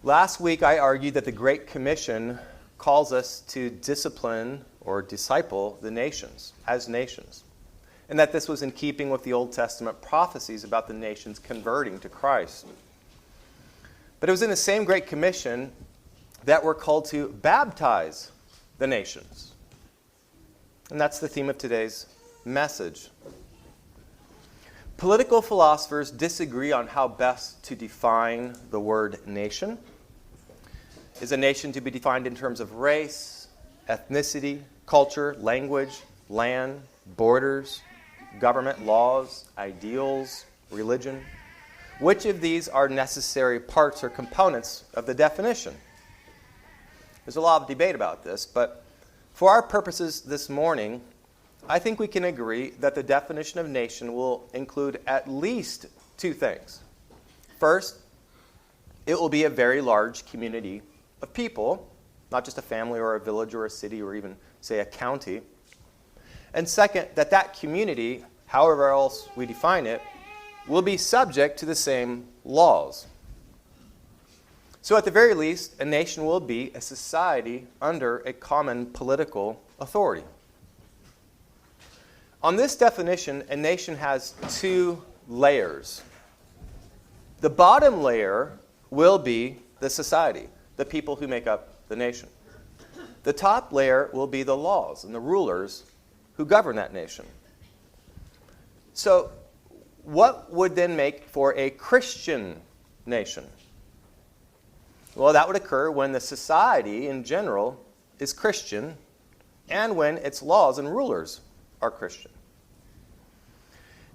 Last week I argued that the Great Commission calls us to discipline or disciple the nations as nations, and that this was in keeping with the Old Testament prophecies about the nations converting to Christ. But it was in the same Great Commission that we're called to baptize the nations. And that's the theme of today's message. Political philosophers disagree on how best to define the word nation. Is a nation to be defined in terms of race, ethnicity, culture, language, land, borders, government laws, ideals, religion? Which of these are necessary parts or components of the definition? There's a lot of debate about this, but for our purposes this morning, I think we can agree that the definition of nation will include at least two things. First, it will be a very large community of people, not just a family or a village or a city or even, say, a county. And second, that community, however else we define it, will be subject to the same laws. So at the very least, a nation will be a society under a common political authority. On this definition, a nation has two layers. The bottom layer will be the society, the people who make up the nation. The top layer will be the laws and the rulers who govern that nation. So, what would then make for a Christian nation? Well, that would occur when the society in general is Christian and when its laws and rulers are Christian.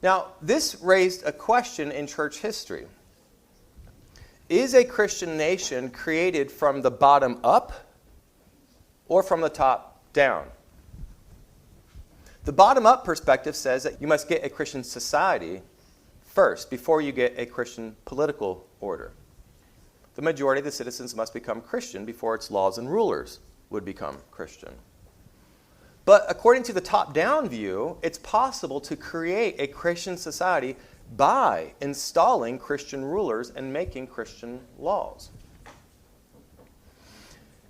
Now, this raised a question in church history. Is a Christian nation created from the bottom up or from the top down? The bottom-up perspective says that you must get a Christian society first before you get a Christian political order. The majority of the citizens must become Christian before its laws and rulers would become Christian. But according to the top-down view, it's possible to create a Christian society by installing Christian rulers and making Christian laws.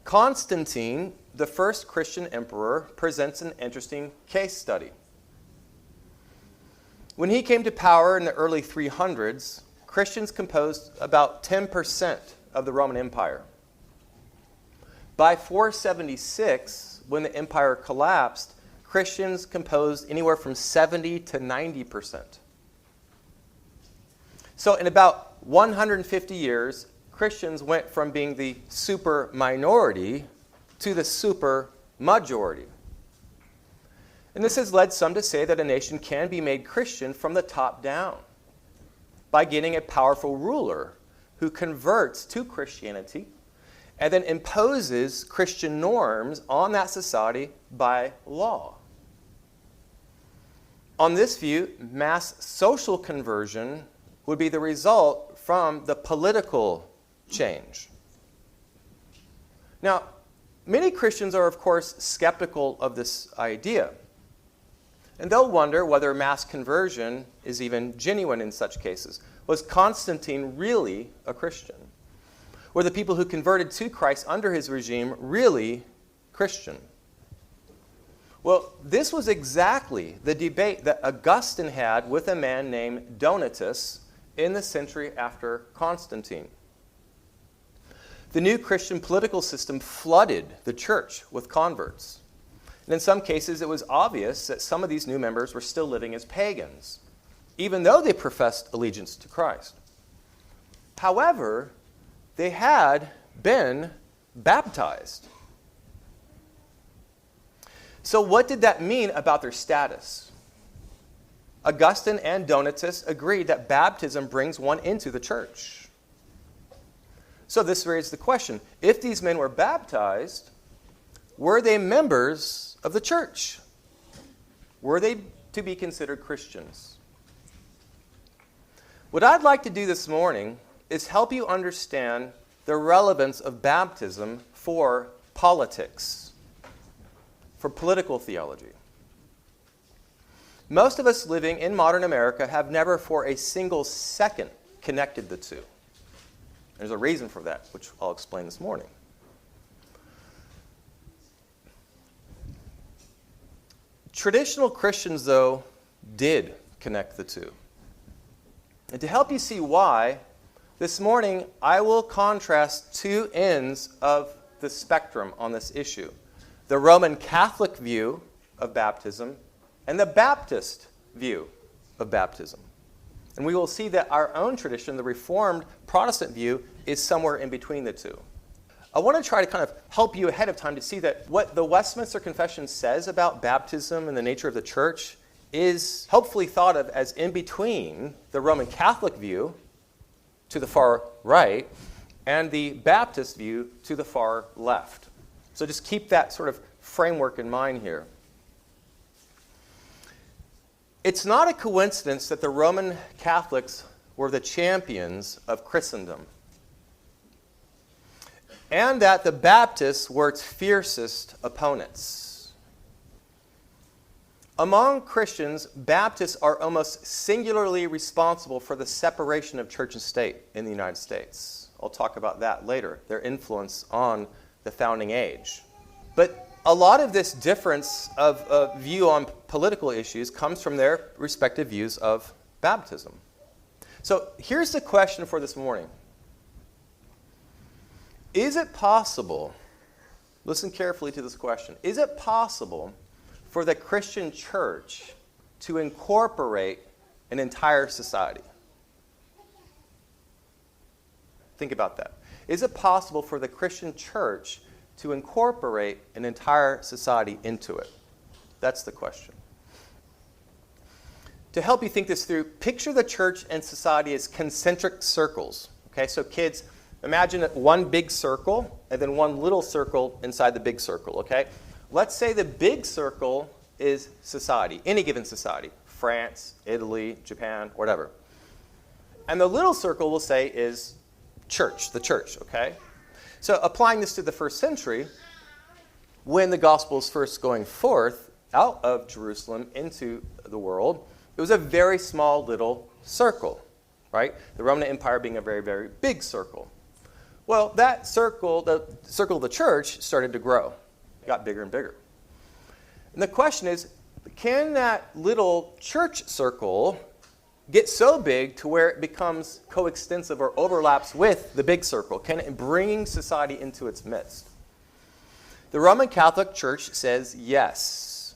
Constantine, the first Christian emperor, presents an interesting case study. When he came to power in the early 300s, Christians composed about 10% of the Roman Empire. By 476, when the empire collapsed, Christians composed anywhere from 70 to 90%. So in about 150 years, Christians went from being the super minority to the super majority. And this has led some to say that a nation can be made Christian from the top down by getting a powerful ruler who converts to Christianity and then imposes Christian norms on that society by law. On this view, mass social conversion would be the result from the political change. Now, many Christians are, of course, skeptical of this idea. And they'll wonder whether mass conversion is even genuine in such cases. Was Constantine really a Christian? Were the people who converted to Christ under his regime really Christian? Well, this was exactly the debate that Augustine had with a man named Donatus in the century after Constantine. The new Christian political system flooded the church with converts. And in some cases, it was obvious that some of these new members were still living as pagans, even though they professed allegiance to Christ. However, they had been baptized. So what did that mean about their status? Augustine and Donatus agreed that baptism brings one into the church. So this raised the question, if these men were baptized, were they members of the church? Were they to be considered Christians? What I'd like to do this morning is help you understand the relevance of baptism for politics, for political theology. Most of us living in modern America have never for a single second connected the two. There's a reason for that, which I'll explain this morning. Traditional Christians, though, did connect the two. And to help you see why, this morning I will contrast two ends of the spectrum on this issue: the Roman Catholic view of baptism and the Baptist view of baptism. And we will see that our own tradition, the Reformed Protestant view, is somewhere in between the two. I want to try to kind of help you ahead of time to see that what the Westminster Confession says about baptism and the nature of the church is helpfully thought of as in between the Roman Catholic view to the far right and the Baptist view to the far left. So just keep that sort of framework in mind here. It's not a coincidence that the Roman Catholics were the champions of Christendom, and that the Baptists were its fiercest opponents. Among Christians, Baptists are almost singularly responsible for the separation of church and state in the United States. I'll talk about that later, their influence on the founding age. But a lot of this difference of view on political issues comes from their respective views of baptism. So here's the question for this morning. Is it possible, listen carefully to this question, is it possible for the Christian church to incorporate an entire society? Think about that. Is it possible for the Christian church to incorporate an entire society into it? That's the question. To help you think this through, picture the church and society as concentric circles. Okay, so kids, imagine one big circle and then one little circle inside the big circle, okay? Let's say the big circle is society, any given society, France, Italy, Japan, whatever. And the little circle, we'll say, is church, the church, okay? So applying this to the first century, when the gospel is first going forth out of Jerusalem into the world, it was a very small little circle, right? The Roman Empire being a very, very big circle. Well, that circle, the circle of the church, started to grow. It got bigger and bigger. And the question is, can that little church circle get so big to where it becomes coextensive or overlaps with the big circle? Can it bring society into its midst? The Roman Catholic Church says yes.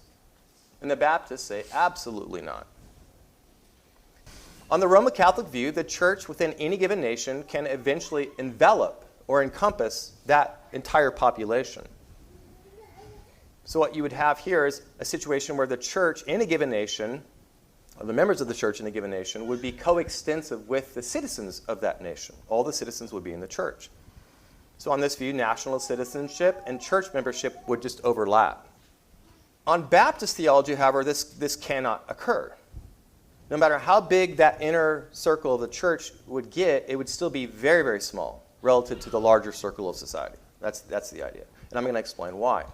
And the Baptists say absolutely not. On the Roman Catholic view, the church within any given nation can eventually envelop or encompass that entire population. So what you would have here is a situation where the church in a given nation, or the members of the church in a given nation, would be coextensive with the citizens of that nation. All the citizens would be in the church. So on this view, national citizenship and church membership would just overlap. On Baptist theology, however, this cannot occur. No matter how big that inner circle of the church would get, it would still be very, very small relative to the larger circle of society. That's the idea. And I'm going to explain why.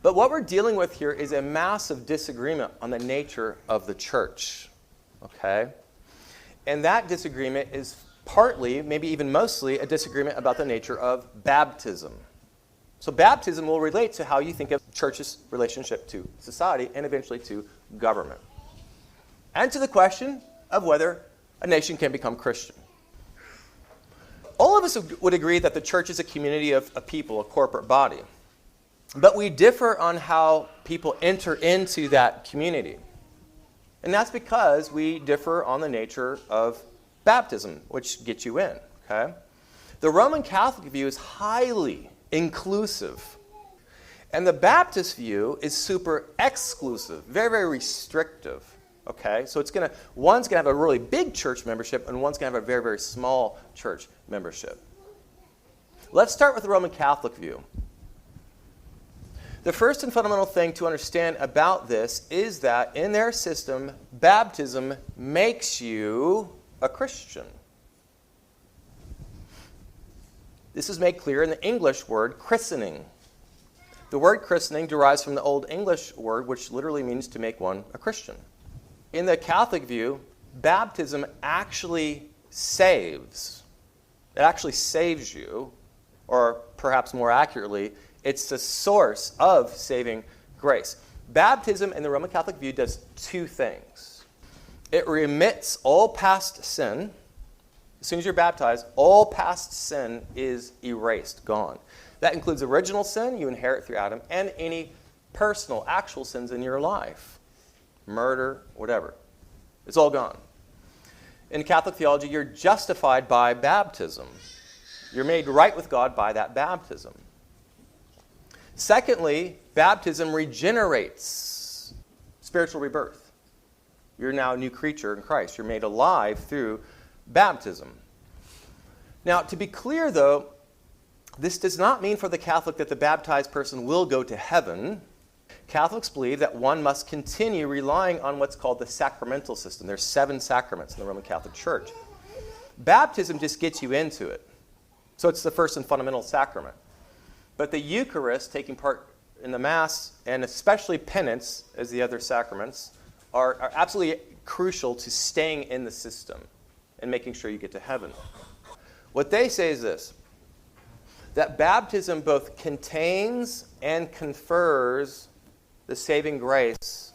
But what we're dealing with here is a massive disagreement on the nature of the church. Okay? And that disagreement is partly, maybe even mostly, a disagreement about the nature of baptism. So baptism will relate to how you think of the church's relationship to society and eventually to government. And to the question of whether a nation can become Christian. All of us would agree that the church is a community of people, a corporate body. But we differ on how people enter into that community. And that's because we differ on the nature of baptism, which gets you in. Okay? The Roman Catholic view is highly inclusive. And the Baptist view is super exclusive, very, very restrictive. Okay, so one's going to have a really big church membership and one's going to have a very, very small church membership. Let's start with the Roman Catholic view. The first and fundamental thing to understand about this is that in their system, baptism makes you a Christian. This is made clear in the English word christening. The word christening derives from the Old English word, which literally means to make one a Christian. In the Catholic view, baptism actually saves. It actually saves you, or perhaps more accurately, it's the source of saving grace. Baptism in the Roman Catholic view does two things. It remits all past sin. As soon as you're baptized, all past sin is erased, gone. That includes original sin you inherit through Adam, and any personal, actual sins in your life. Murder, whatever. It's all gone. In Catholic theology, you're justified by baptism. You're made right with God by that baptism. Secondly, baptism regenerates spiritual rebirth. You're now a new creature in Christ. You're made alive through baptism. Now, to be clear, though, this does not mean for the Catholic that the baptized person will go to heaven. Catholics believe that one must continue relying on what's called the sacramental system. There's 7 sacraments in the Roman Catholic Church. Baptism just gets you into it. So it's the first and fundamental sacrament. But the Eucharist, taking part in the Mass, and especially penance, as the other sacraments, are absolutely crucial to staying in the system and making sure you get to heaven. What they say is this, that baptism both contains and confers the saving grace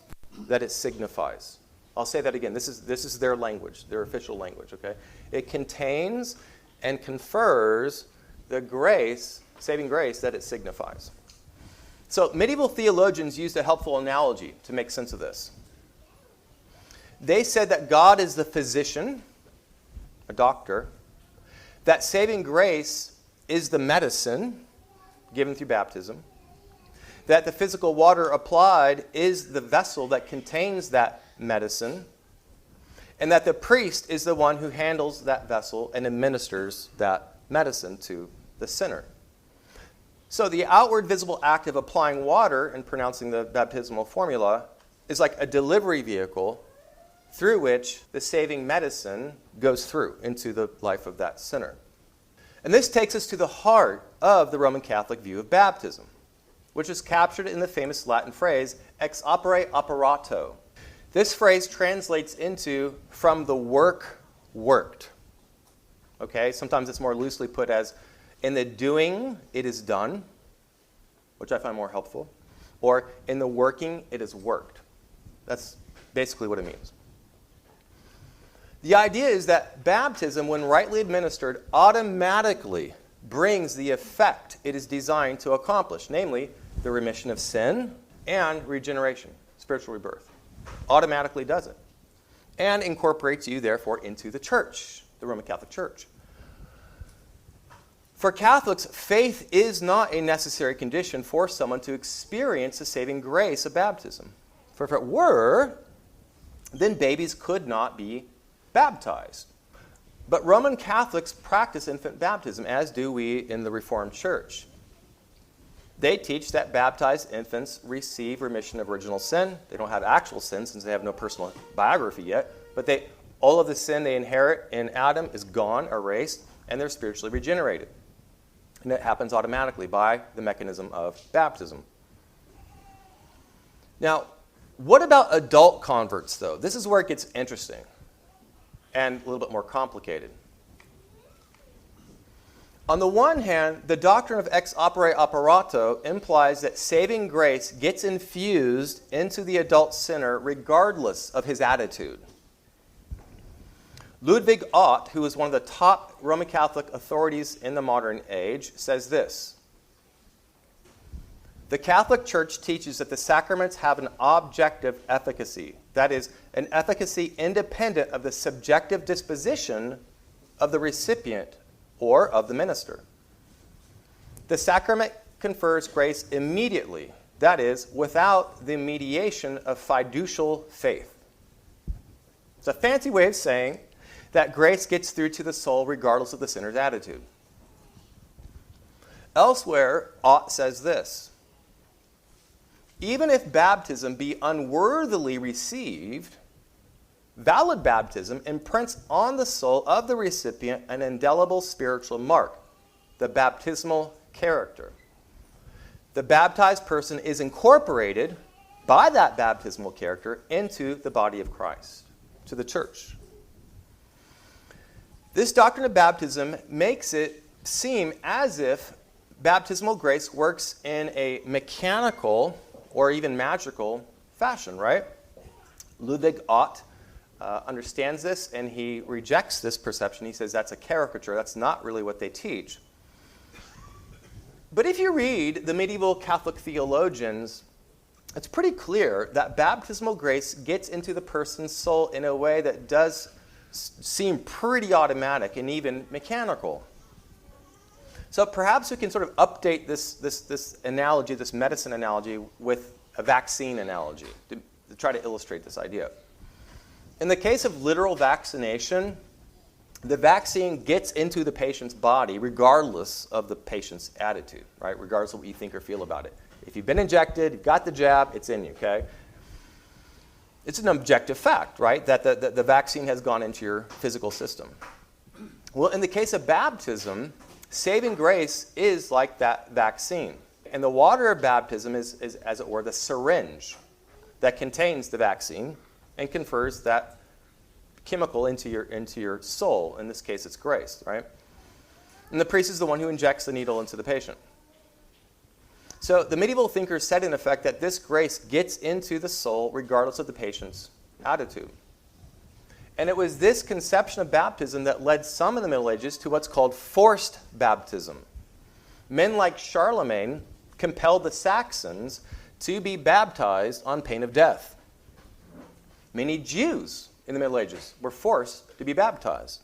that it signifies. I'll say that again. This is their language, their official language, okay? It contains and confers the grace, saving grace that it signifies. So medieval theologians used a helpful analogy to make sense of this. They said that God is the physician, a doctor, that saving grace is the medicine given through baptism, that the physical water applied is the vessel that contains that medicine, and that the priest is the one who handles that vessel and administers that medicine to the sinner. So the outward visible act of applying water and pronouncing the baptismal formula is like a delivery vehicle through which the saving medicine goes through into the life of that sinner. And this takes us to the heart of the Roman Catholic view of baptism, which is captured in the famous Latin phrase, ex opere operato. This phrase translates into, from the work worked. Okay, sometimes it's more loosely put as, in the doing it is done, which I find more helpful, or in the working it is worked. That's basically what it means. The idea is that baptism, when rightly administered, automatically brings the effect it is designed to accomplish, namely the remission of sin and regeneration, spiritual rebirth. Automatically does it. And incorporates you, therefore, into the church, the Roman Catholic Church. For Catholics, faith is not a necessary condition for someone to experience the saving grace of baptism. For if it were, then babies could not be baptized. But Roman Catholics practice infant baptism, as do we in the Reformed Church. They teach that baptized infants receive remission of original sin. They don't have actual sin since they have no personal biography yet, but all of the sin they inherit in Adam is gone, erased, and they're spiritually regenerated. And it happens automatically by the mechanism of baptism. Now, what about adult converts, though? This is where it gets interesting and a little bit more complicated. On the one hand, the doctrine of ex opere operato implies that saving grace gets infused into the adult sinner regardless of his attitude. Ludwig Ott, who is one of the top Roman Catholic authorities in the modern age, says this: the Catholic Church teaches that the sacraments have an objective efficacy, that is, an efficacy independent of the subjective disposition of the recipient or of the minister. The sacrament confers grace immediately, that is, without the mediation of fiducial faith. It's a fancy way of saying that grace gets through to the soul regardless of the sinner's attitude. Elsewhere, Ott says this: even if baptism be unworthily received, valid baptism imprints on the soul of the recipient an indelible spiritual mark, the baptismal character. The baptized person is incorporated by that baptismal character into the body of Christ, to the church. This doctrine of baptism makes it seem as if baptismal grace works in a mechanical or even magical fashion, right? Ludwig Ott understands this, and he rejects this perception. He says that's a caricature. That's not really what they teach. But if you read the medieval Catholic theologians, it's pretty clear that baptismal grace gets into the person's soul in a way that does seem pretty automatic and even mechanical. So perhaps we can sort of update this analogy, this medicine analogy, with a vaccine analogy to try to illustrate this idea. In the case of literal vaccination, the vaccine gets into the patient's body regardless of the patient's attitude, right? Regardless of what you think or feel about it. If you've been injected, you've got the jab, it's in you, okay? It's an objective fact, right, that the vaccine has gone into your physical system. Well, in the case of baptism, saving grace is like that vaccine. And the water of baptism is, as it were, the syringe that contains the vaccine and confers that chemical into your soul. In this case, it's grace, right? And the priest is the one who injects the needle into the patient. So the medieval thinkers said, in effect, that this grace gets into the soul regardless of the patient's attitude. And it was this conception of baptism that led some in the Middle Ages to what's called forced baptism. Men like Charlemagne compelled the Saxons to be baptized on pain of death. Many Jews in the Middle Ages were forced to be baptized.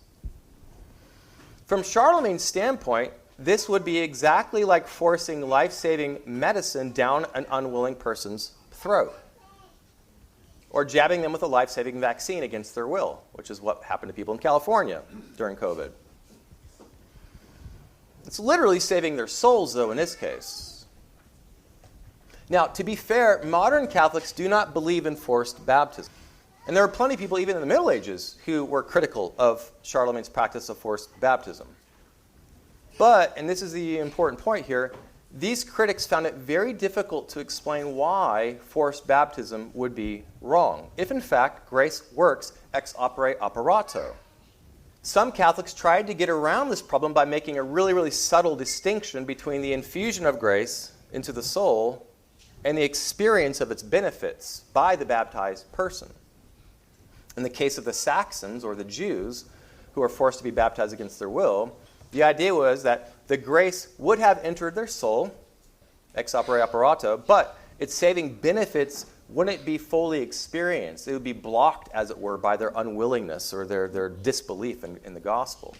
From Charlemagne's standpoint, this would be exactly like forcing life-saving medicine down an unwilling person's throat, or jabbing them with a life-saving vaccine against their will, which is what happened to people in California during COVID. It's literally saving their souls, though, in this case. Now, to be fair, modern Catholics do not believe in forced baptism. And there are plenty of people, even in the Middle Ages, who were critical of Charlemagne's practice of forced baptism. But, and this is the important point here, these critics found it very difficult to explain why forced baptism would be wrong, if in fact grace works ex opere operato. Some Catholics tried to get around this problem by making a really, really subtle distinction between the infusion of grace into the soul and the experience of its benefits by the baptized person. In the case of the Saxons, or the Jews, who are forced to be baptized against their will, the idea was that the grace would have entered their soul, ex opere operato, but its saving benefits wouldn't be fully experienced. It would be blocked, as it were, by their unwillingness or their disbelief in the gospel.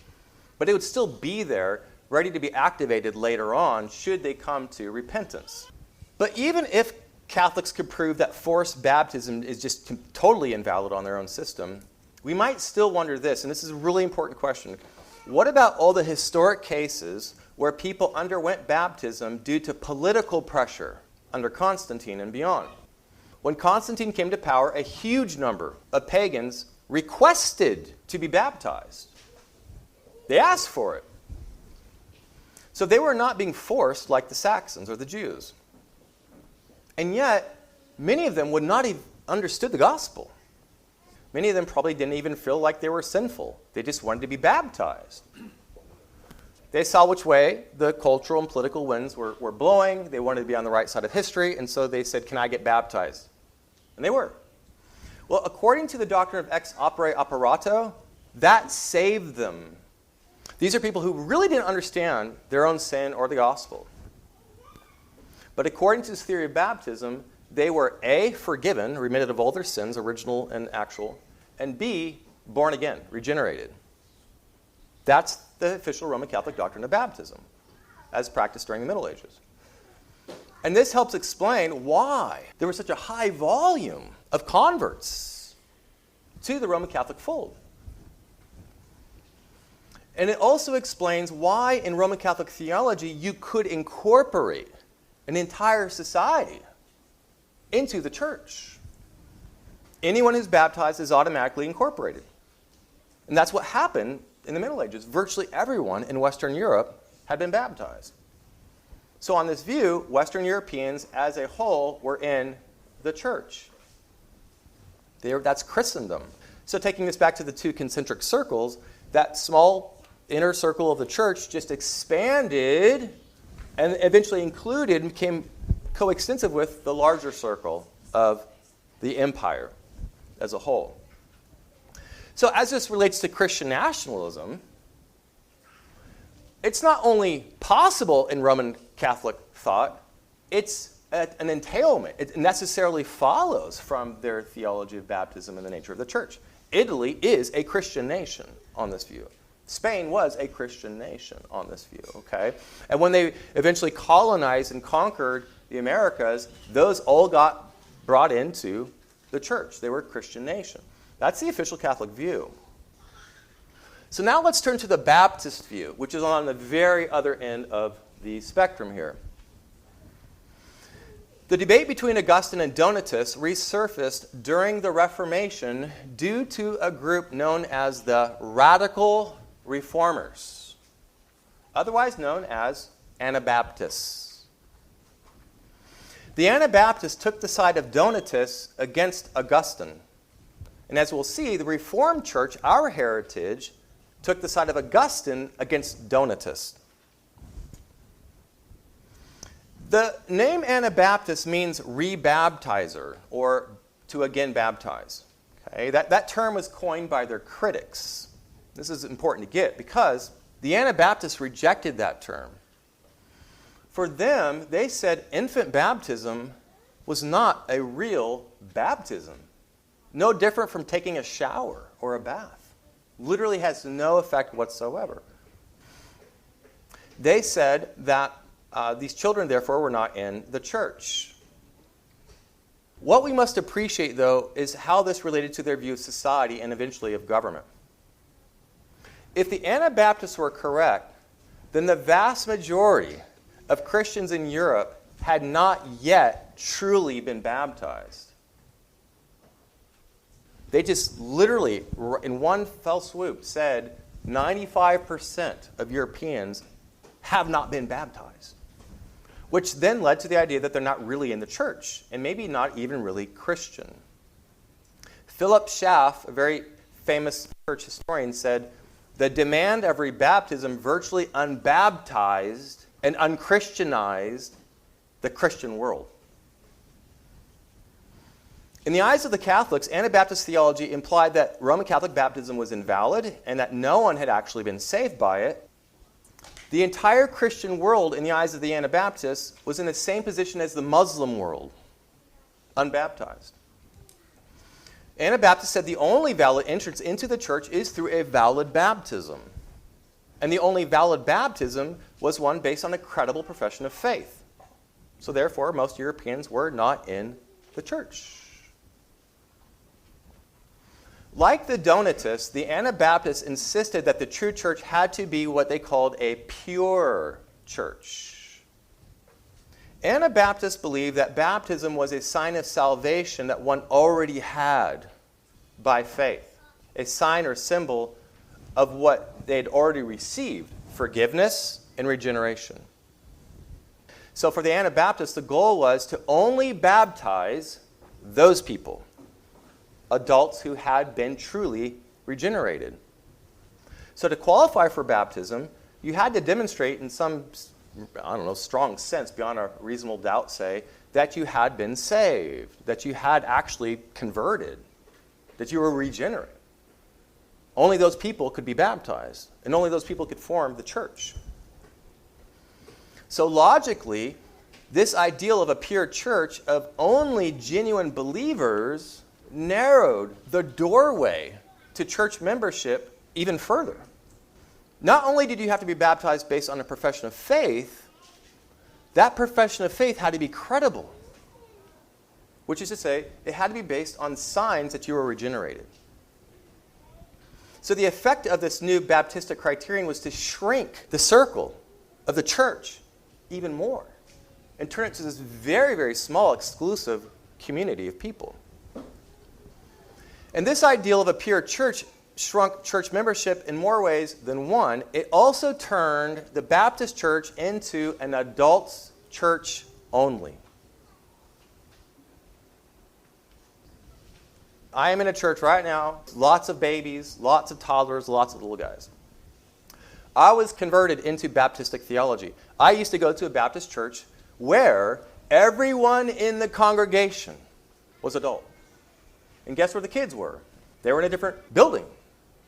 But it would still be there, ready to be activated later on, should they come to repentance. But even if Catholics could prove that forced baptism is just totally invalid on their own system, we might still wonder this, and this is a really important question. What about all the historic cases where people underwent baptism due to political pressure under Constantine and beyond? When Constantine came to power, a huge number of pagans requested to be baptized. They asked for it. So they were not being forced like the Saxons or the Jews. And yet, many of them would not have understood the gospel. Many of them probably didn't even feel like they were sinful. They just wanted to be baptized. They saw which way the cultural and political winds were blowing. They wanted to be on the right side of history, and so they said, "Can I get baptized?" And they were. Well, according to the doctrine of ex opere operato, that saved them. These are people who really didn't understand their own sin or the gospel. But according to this theory of baptism, they were A, forgiven, remitted of all their sins, original and actual, and B, born again, regenerated. That's the official Roman Catholic doctrine of baptism, as practiced during the Middle Ages. And this helps explain why there was such a high volume of converts to the Roman Catholic fold. And it also explains why in Roman Catholic theology you could incorporate an entire society into the church. Anyone who's baptized is automatically incorporated. And that's what happened in the Middle Ages. Virtually everyone in Western Europe had been baptized. So on this view, Western Europeans as a whole were in the church. That's Christendom. So taking this back to the two concentric circles, that small inner circle of the church just expanded and eventually included and became coextensive with the larger circle of the empire as a whole. So as this relates to Christian nationalism, it's not only possible in Roman Catholic thought, it's an entailment. It necessarily follows from their theology of baptism and the nature of the church. Italy is a Christian nation on this view. Spain was a Christian nation on this view, okay? And when they eventually colonized and conquered the Americas, those all got brought into the church. They were a Christian nation. That's the official Catholic view. So now let's turn to the Baptist view, which is on the very other end of the spectrum here. The debate between Augustine and Donatus resurfaced during the Reformation due to a group known as the Radical Reformers, otherwise known as Anabaptists. The Anabaptists took the side of Donatus against Augustine. And as we'll see, the Reformed Church, our heritage, took the side of Augustine against Donatus. The name Anabaptist means rebaptizer, or to again baptize. Okay? That term was coined by their critics. This is important to get because the Anabaptists rejected that term. For them, they said infant baptism was not a real baptism. No different from taking a shower or a bath. Literally has no effect whatsoever. They said that these children, therefore, were not in the church. What we must appreciate, though, is how this related to their view of society and eventually of government. If the Anabaptists were correct, then the vast majority of Christians in Europe had not yet truly been baptized. They just literally, in one fell swoop, said 95% of Europeans have not been baptized, which then led to the idea that they're not really in the church and maybe not even really Christian. Philip Schaff, a very famous church historian, said, "The demand of rebaptism virtually unbaptized and unchristianized the Christian world." In the eyes of the Catholics, Anabaptist theology implied that Roman Catholic baptism was invalid and that no one had actually been saved by it. The entire Christian world, in the eyes of the Anabaptists, was in the same position as the Muslim world, unbaptized. Anabaptists said the only valid entrance into the church is through a valid baptism. And the only valid baptism was one based on a credible profession of faith. So therefore, most Europeans were not in the church. Like the Donatists, the Anabaptists insisted that the true church had to be what they called a pure church. Anabaptists believed that baptism was a sign of salvation that one already had by faith, a sign or symbol of what they had already received, forgiveness and regeneration. So for the Anabaptists, the goal was to only baptize those people, adults who had been truly regenerated. So to qualify for baptism, you had to demonstrate in some, strong sense, beyond a reasonable doubt, say, that you had been saved, that you had actually converted, that you were regenerate. Only those people could be baptized, and only those people could form the church. So logically, this ideal of a pure church of only genuine believers narrowed the doorway to church membership even further. Not only did you have to be baptized based on a profession of faith, that profession of faith had to be credible, which is to say, it had to be based on signs that you were regenerated. So the effect of this new Baptistic criterion was to shrink the circle of the church even more and turn it to this very, very small, exclusive community of people. And this ideal of a pure church shrunk church membership in more ways than one. It also turned the Baptist church into an adults' church only. I am in a church right now, lots of babies, lots of toddlers, lots of little guys. I was converted into Baptistic theology. I used to go to a Baptist church where everyone in the congregation was adult. And guess where the kids were? They were in a different building,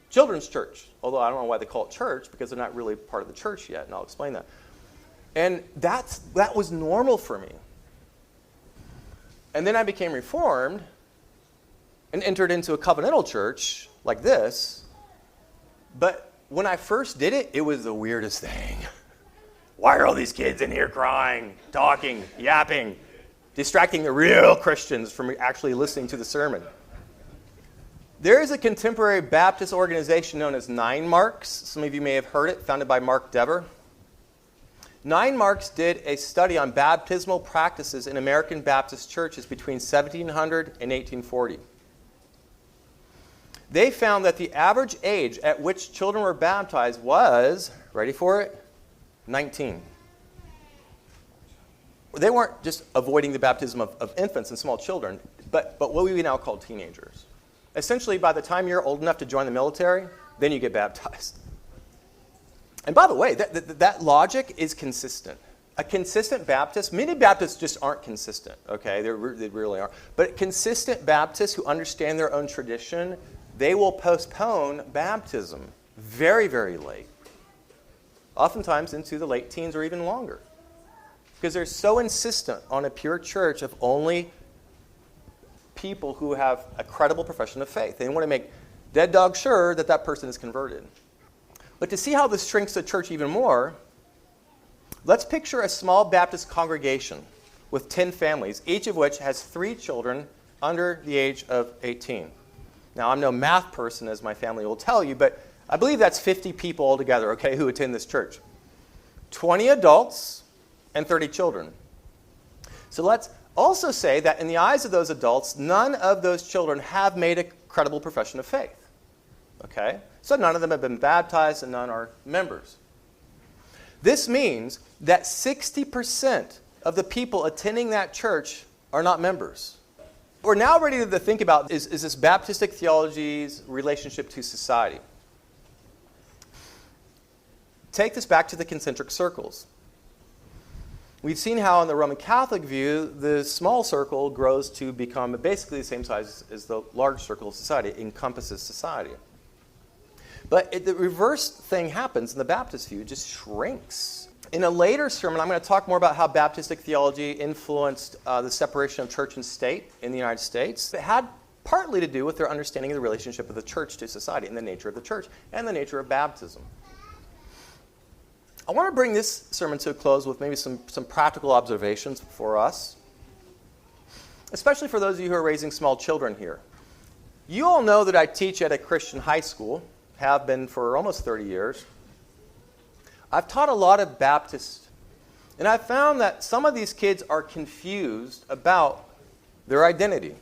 children's church. Although I don't know why they call it church, because they're not really part of the church yet, and I'll explain that. And that was normal for me. And then I became Reformed and entered into a covenantal church like this. But when I first did it, it was the weirdest thing. Why are all these kids in here crying, talking, yapping, distracting the real Christians from actually listening to the sermon? There is a contemporary Baptist organization known as 9 Marks. Some of you may have heard it, founded by Mark Dever. 9 Marks did a study on baptismal practices in American Baptist churches between 1700 and 1840. They found that the average age at which children were baptized was, ready for it, 19. They weren't just avoiding the baptism of infants and small children, but what we now call teenagers. Essentially, by the time you're old enough to join the military, then you get baptized. And by the way, that logic is consistent. A consistent Baptist, many Baptists just aren't consistent, okay? They really are. But consistent Baptists who understand their own tradition, they will postpone baptism very, very late. Oftentimes into the late teens or even longer. Because they're so insistent on a pure church of only people who have a credible profession of faith. They want to make dead dog sure that that person is converted. But to see how this shrinks the church even more, let's picture a small Baptist congregation with 10 families, each of which has 3 children under the age of 18. Now, I'm no math person, as my family will tell you, but I believe that's 50 people altogether, okay, who attend this church. 20 adults and 30 children. So let's also say that in the eyes of those adults, none of those children have made a credible profession of faith. Okay? So none of them have been baptized and none are members. This means that 60% of the people attending that church are not members. We're now ready to think about is this Baptistic theology's relationship to society. Take this back to the concentric circles. We've seen how in the Roman Catholic view, the small circle grows to become basically the same size as the large circle of society. It encompasses society. But the reverse thing happens in the Baptist view. It just shrinks. In a later sermon, I'm going to talk more about how Baptistic theology influenced the separation of church and state in the United States. It had partly to do with their understanding of the relationship of the church to society and the nature of the church and the nature of baptism. I want to bring this sermon to a close with maybe some practical observations for us, especially for those of you who are raising small children here. You all know that I teach at a Christian high school, have been for almost 30 years. I've taught a lot of Baptists, and I've found that some of these kids are confused about their identity.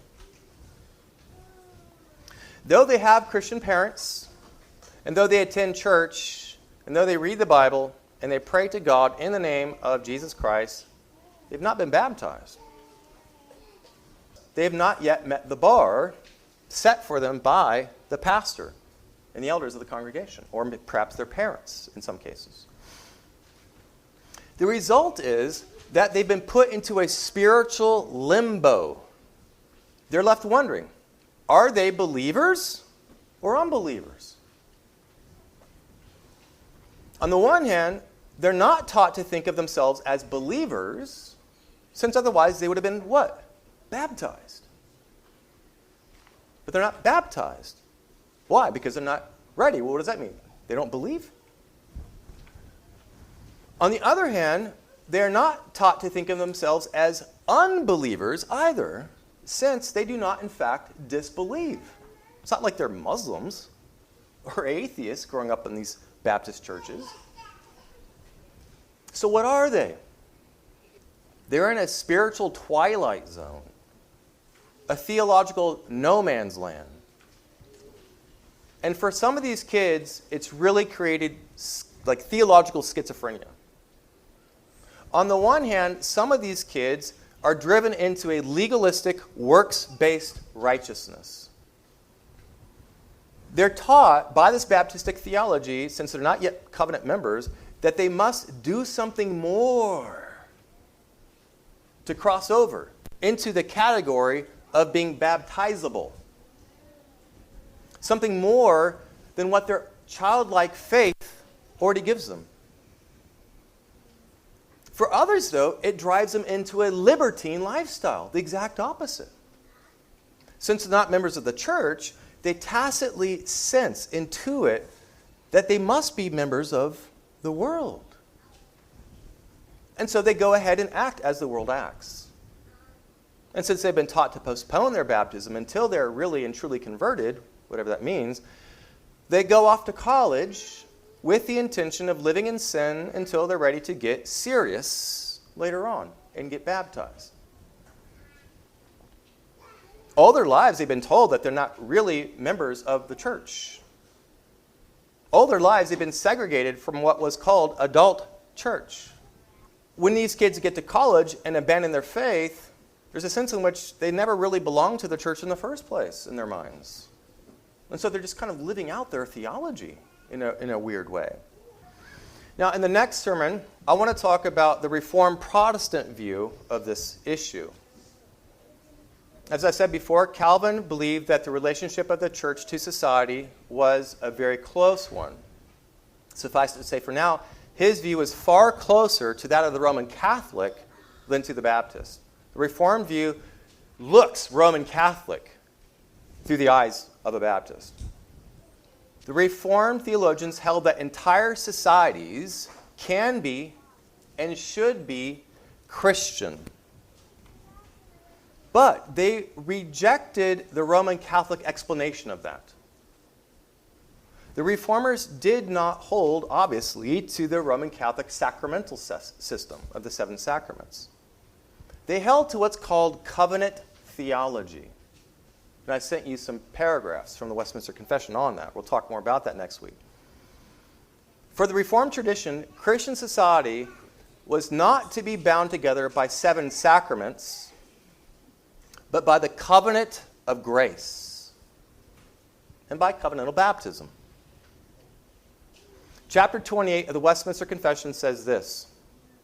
Though they have Christian parents, and though they attend church, and though they read the Bible, and they pray to God in the name of Jesus Christ, they've not been baptized. They have not yet met the bar set for them by the pastor and the elders of the congregation, or perhaps their parents in some cases. The result is that they've been put into a spiritual limbo. They're left wondering, are they believers or unbelievers? On the one hand, they're not taught to think of themselves as believers, since otherwise they would have been what? Baptized. But they're not baptized. Why? Because they're not ready. Well, what does that mean? They don't believe? On the other hand, they're not taught to think of themselves as unbelievers either, since they do not, in fact, disbelieve. It's not like they're Muslims or atheists growing up in these Baptist churches. So what are they? They're in a spiritual twilight zone, a theological no man's land. And for some of these kids, it's really created like theological schizophrenia. On the one hand, some of these kids are driven into a legalistic, works-based righteousness. they're taught by this Baptistic theology, since they're not yet covenant members, that they must do something more to cross over into the category of being baptizable. Something more than what their childlike faith already gives them. For others, though, it drives them into a libertine lifestyle, the exact opposite. Since they're not members of the church, they tacitly sense, intuit, that they must be members of the world. And so they go ahead and act as the world acts. And since they've been taught to postpone their baptism until they're really and truly converted, whatever that means, they go off to college with the intention of living in sin until they're ready to get serious later on and get baptized. All their lives they've been told that they're not really members of the church. All their lives they've been segregated from what was called adult church. When these kids get to college and abandon their faith, there's a sense in which they never really belonged to the church in the first place in their minds. And so they're just kind of living out their theology in a weird way. Now, in the next sermon, I want to talk about the Reformed Protestant view of this issue. As I said before, Calvin believed that the relationship of the church to society was a very close one. Suffice it to say for now, his view is far closer to that of the Roman Catholic than to the Baptist. The Reformed view looks Roman Catholic through the eyes of a Baptist. The Reformed theologians held that entire societies can be and should be Christian. But they rejected the Roman Catholic explanation of that. The Reformers did not hold, obviously, to the Roman Catholic sacramental system of the seven sacraments. They held to what's called covenant theology. And I sent you some paragraphs from the Westminster Confession on that. We'll talk more about that next week. For the Reformed tradition, Christian society was not to be bound together by seven sacraments, but by the covenant of grace and by covenantal baptism. Chapter 28 of the Westminster Confession says this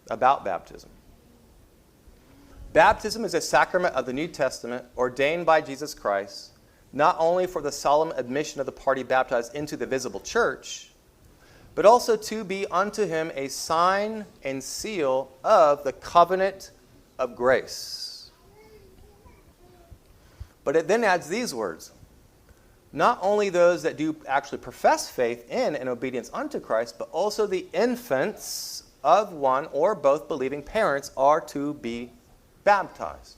about baptism. Baptism is a sacrament of the New Testament ordained by Jesus Christ, not only for the solemn admission of the party baptized into the visible church, but also to be unto him a sign and seal of the covenant of grace. But it then adds these words: not only those that do actually profess faith in and obedience unto Christ, but also the infants of one or both believing parents are to be baptized.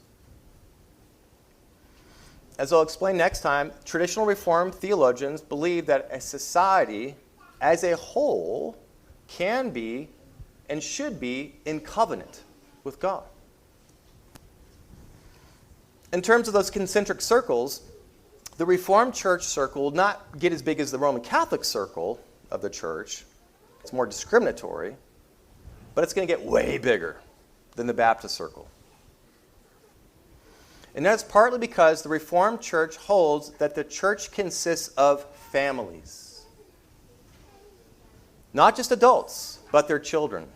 As I'll explain next time, traditional Reformed theologians believe that a society as a whole can be and should be in covenant with God. In terms of those concentric circles, the Reformed church circle will not get as big as the Roman Catholic circle of the church. It's more discriminatory, but it's going to get way bigger than the Baptist circle. And that's partly because the Reformed church holds that the church consists of families. Not just adults, but their children.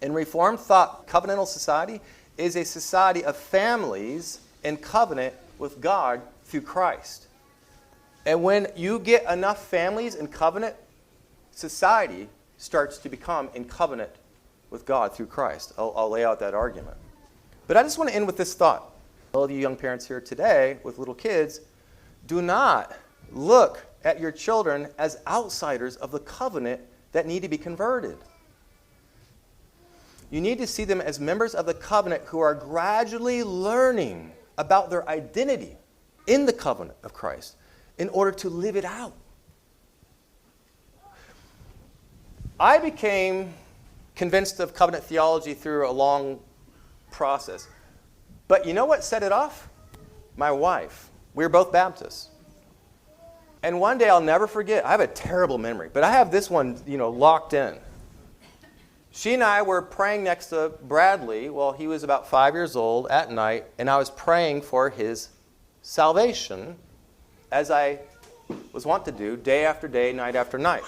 In Reformed thought, covenantal society is a society of families in covenant with God through Christ. And when you get enough families in covenant, society starts to become in covenant with God through Christ. I'll lay out that argument. But I just want to end with this thought. All of you young parents here today with little kids, do not look at your children as outsiders of the covenant that need to be converted. You need to see them as members of the covenant who are gradually learning about their identity in the covenant of Christ in order to live it out. I became convinced of covenant theology through a long process. But you know what set it off? My wife. We were both Baptists. And one day I'll never forget, I have a terrible memory, but I have this one, locked in. She and I were praying next to Bradley while he was about 5 years old at night, and I was praying for his salvation as I was wont to do day after day, night after night.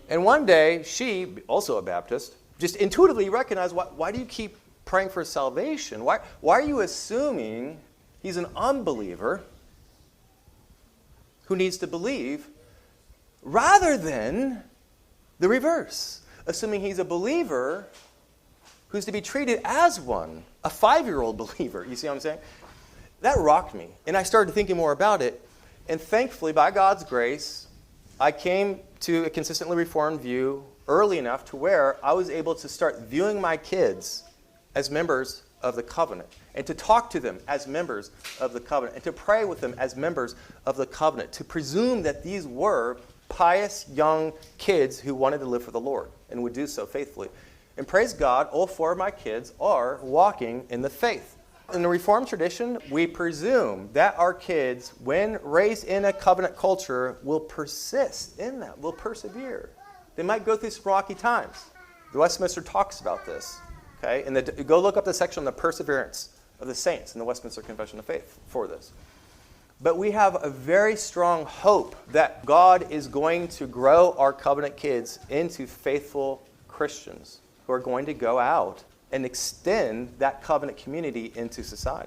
And one day, she, also a Baptist, just intuitively recognized, why do you keep praying for salvation? Why are you assuming he's an unbeliever who needs to believe rather than the reverse, assuming he's a believer who's to be treated as one, a 5-year-old believer? You see what I'm saying? That rocked me, and I started thinking more about it. And thankfully, by God's grace, I came to a consistently Reformed view early enough to where I was able to start viewing my kids as members of the covenant, and to talk to them as members of the covenant, and to pray with them as members of the covenant, to presume that these were pious young kids who wanted to live for the Lord and would do so faithfully. And praise God, all 4 of my kids are walking in the faith. In the Reformed tradition, we presume that our kids, when raised in a covenant culture, will persist in that, will persevere. They might go through some rocky times. The Westminster talks about this. Okay? And go look up the section on the perseverance of the saints in the Westminster Confession of Faith for this. But we have a very strong hope that God is going to grow our covenant kids into faithful Christians who are going to go out and extend that covenant community into society.